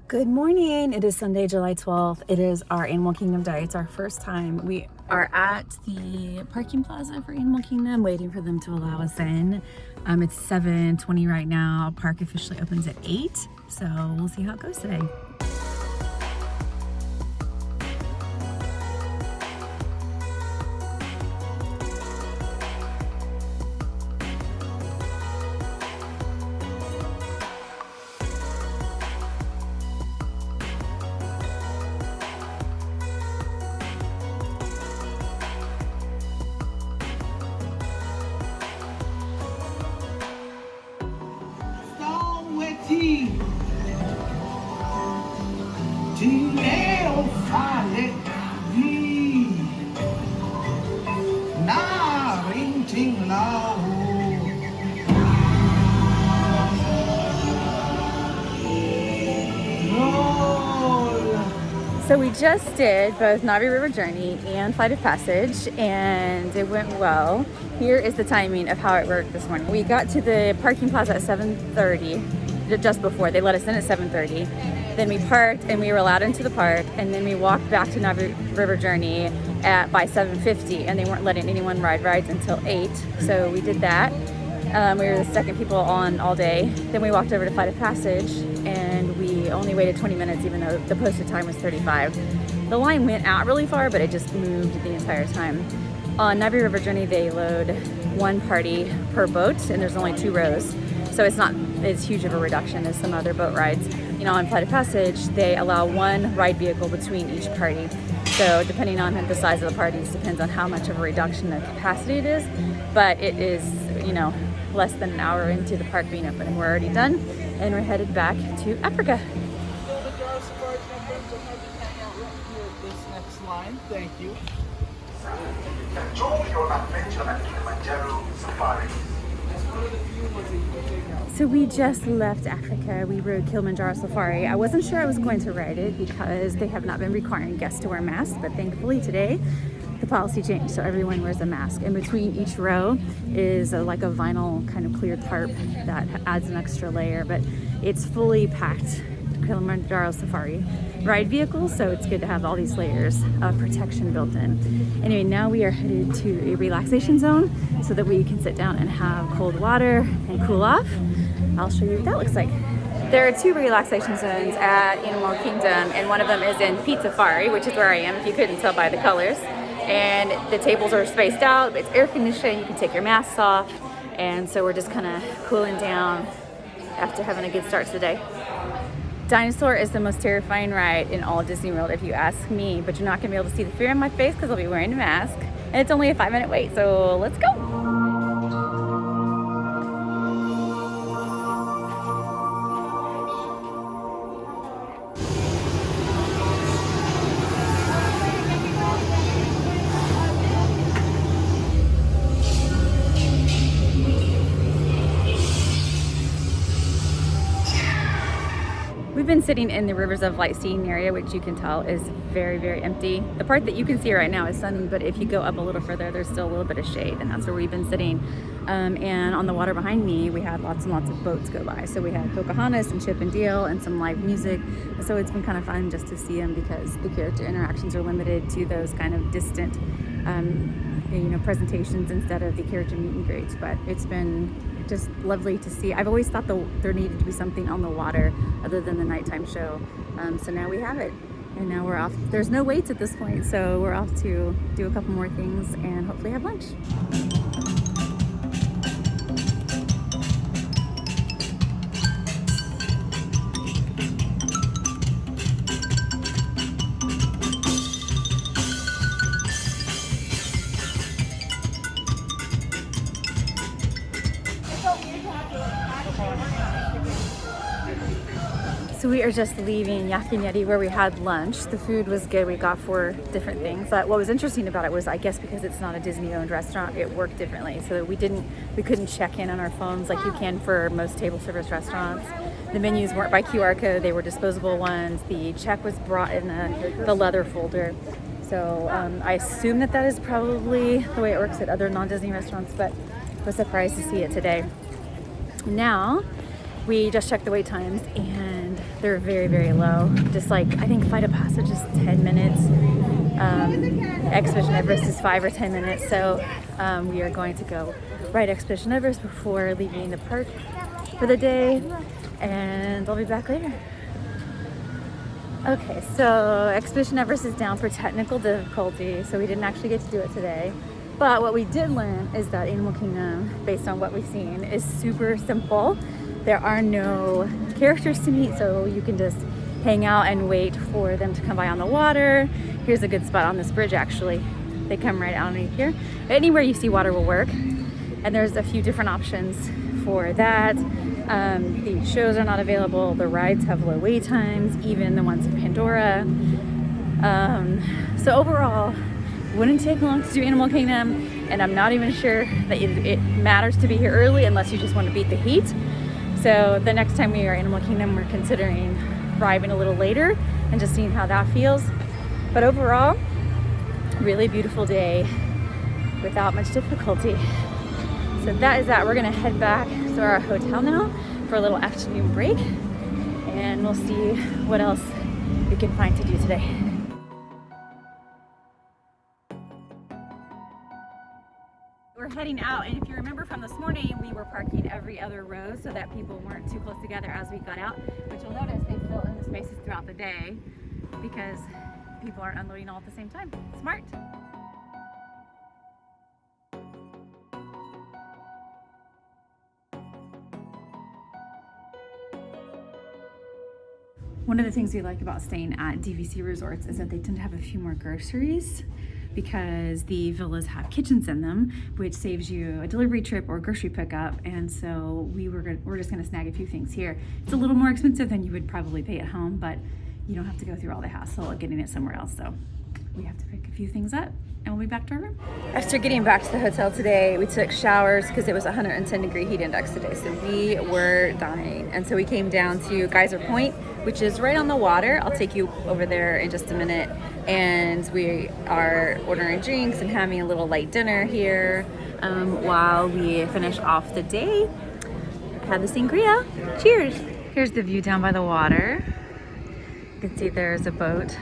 Good morning. It is Sunday, July 12th. It is our Animal Kingdom day. It's our first time. We are at the parking plaza for Animal Kingdom, waiting for them to allow us in. It's 7:20 right now. Park officially opens at 8, so we'll see how it goes today. So we just did both Navi River Journey and Flight of Passage, and it went well. Here is the timing of how it worked this morning. We got to the parking plaza at 7:30, just before. They let us in at 7:30. Then we parked and we were allowed into the park, and then we walked back to Navi River Journey by 7:50, and they weren't letting anyone ride rides until 8. So we did that. We were the second people on all day. Then we walked over to Flight of Passage, and we only waited 20 minutes even though the posted time was 35. The line went out really far, but it just moved the entire time. On Navi River Journey, they load one party per boat, and there's only 2 rows. So it's not as huge of a reduction as some other boat rides. You know, on Flight of Passage, they allow one ride vehicle between each party. So depending on the size of the parties, depends on how much of a reduction of capacity it is. But it is, you know, less than an hour into the park being open, and we're already done, and we're headed back to Africa. Kilimanjaro Safari members will have to hang out right here at this next line. Thank you. Enjoy your adventure at Kilimanjaro Safari. So we just left Africa. We rode Kilimanjaro Safari. I wasn't sure I was going to ride it because they have not been requiring guests to wear masks, but thankfully today the policy changed, so everyone wears a mask. In between each row is like a vinyl kind of clear tarp that adds an extra layer, but it's fully packed Kilimanjaro Safari ride vehicle, so it's good to have all these layers of protection built in. Anyway, now we are headed to a relaxation zone so that we can sit down and have cold water and cool off. I'll show you what that looks like. There are 2 relaxation zones at Animal Kingdom, and one of them is in Pizza Safari, which is where I am, if you couldn't tell by the colors. And the tables are spaced out, it's air conditioned, you can take your masks off, and so we're just kind of cooling down after having a good start to the day. Dinosaur is the most terrifying ride in all of Disney World if you ask me, but you're not going to be able to see the fear in my face because I'll be wearing a mask, and it's only a 5-minute wait, so let's go! We've been sitting in the Rivers of Light seating area, which you can tell is very, very empty. The part that you can see right now is sunny, but if you go up a little further, there's still a little bit of shade, and that's where we've been sitting. And on the water behind me, we had lots and lots of boats go by. So we had Pocahontas and Chip and Dale and some live music. So it's been kind of fun just to see them because the character interactions are limited to those kind of distant, presentations instead of the character meet and greets. But it's been just lovely to see. I've always thought there needed to be something on the water other than the nighttime show. So now we have it, and now we're off. There's no waits at this point, so we're off to do a couple more things and hopefully have lunch. So we are just leaving Yakinyeri where we had lunch. The food was good. We got 4 different things. But what was interesting about it was, I guess because it's not a Disney-owned restaurant, it worked differently. So we couldn't check in on our phones like you can for most table service restaurants. The menus weren't by QR code. They were disposable ones. The check was brought in the leather folder. So I assume that is probably the way it works at other non-Disney restaurants, but I was surprised to see it today. Now, we just checked the wait times, and they're very, very low. Just like, I think Flight of Passage is 10 minutes. Expedition Everest is 5 or 10 minutes. So we are going to go ride Expedition Everest before leaving the park for the day, and I'll be back later. Okay, so Expedition Everest is down for technical difficulty, so we didn't actually get to do it today. But what we did learn is that Animal Kingdom, based on what we've seen, is super simple. There are no characters to meet, so you can just hang out and wait for them to come by on the water. Here's a good spot on this bridge, actually. They come right out underneath here. Anywhere you see water will work. And there's a few different options for that. The shows are not available. The rides have low wait times, even the ones in Pandora. So overall, wouldn't take long to do Animal Kingdom, and I'm not even sure that it matters to be here early unless you just want to beat the heat. So the next time we are Animal Kingdom, we're considering arriving a little later and just seeing how that feels. But overall, really beautiful day without much difficulty. So that is that. We're gonna head back to our hotel now for a little afternoon break, and we'll see what else we can find to do today. We're heading out, and if you remember from this morning, we were parking every other row so that people weren't too close together as we got out, which you'll notice they fill in the spaces throughout the day because people aren't unloading all at the same time. Smart. One of the things we like about staying at DVC resorts is that they tend to have a few more groceries because the villas have kitchens in them, which saves you a delivery trip or grocery pickup. And so we're just gonna snag a few things here. It's a little more expensive than you would probably pay at home, but you don't have to go through all the hassle of getting it somewhere else. So we have to pick a few things up, and we'll be back to our room. After getting back to the hotel today, we took showers because it was 110-degree heat index today, so we were dying. And so we came down to Geyser Point, which is right on the water. I'll take you over there in just a minute. And we are ordering drinks and having a little light dinner here while we finish off the day. Have the sangria. Cheers. Here's the view down by the water. You can see there's a boat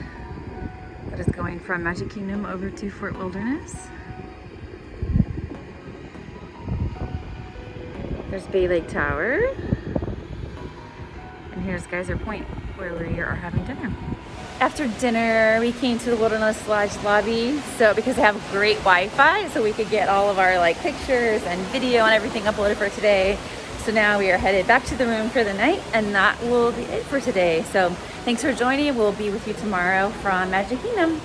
that is going from Magic Kingdom over to Fort Wilderness. There's Bay Lake Tower. And here's Geyser Point, where we are having dinner. After dinner, we came to the Wilderness Lodge lobby, so because they have great Wi-Fi, so we could get all of our pictures and video and everything uploaded for today. So now we are headed back to the room for the night, and that will be it for today. So thanks for joining. We'll be with you tomorrow from Magic Kingdom.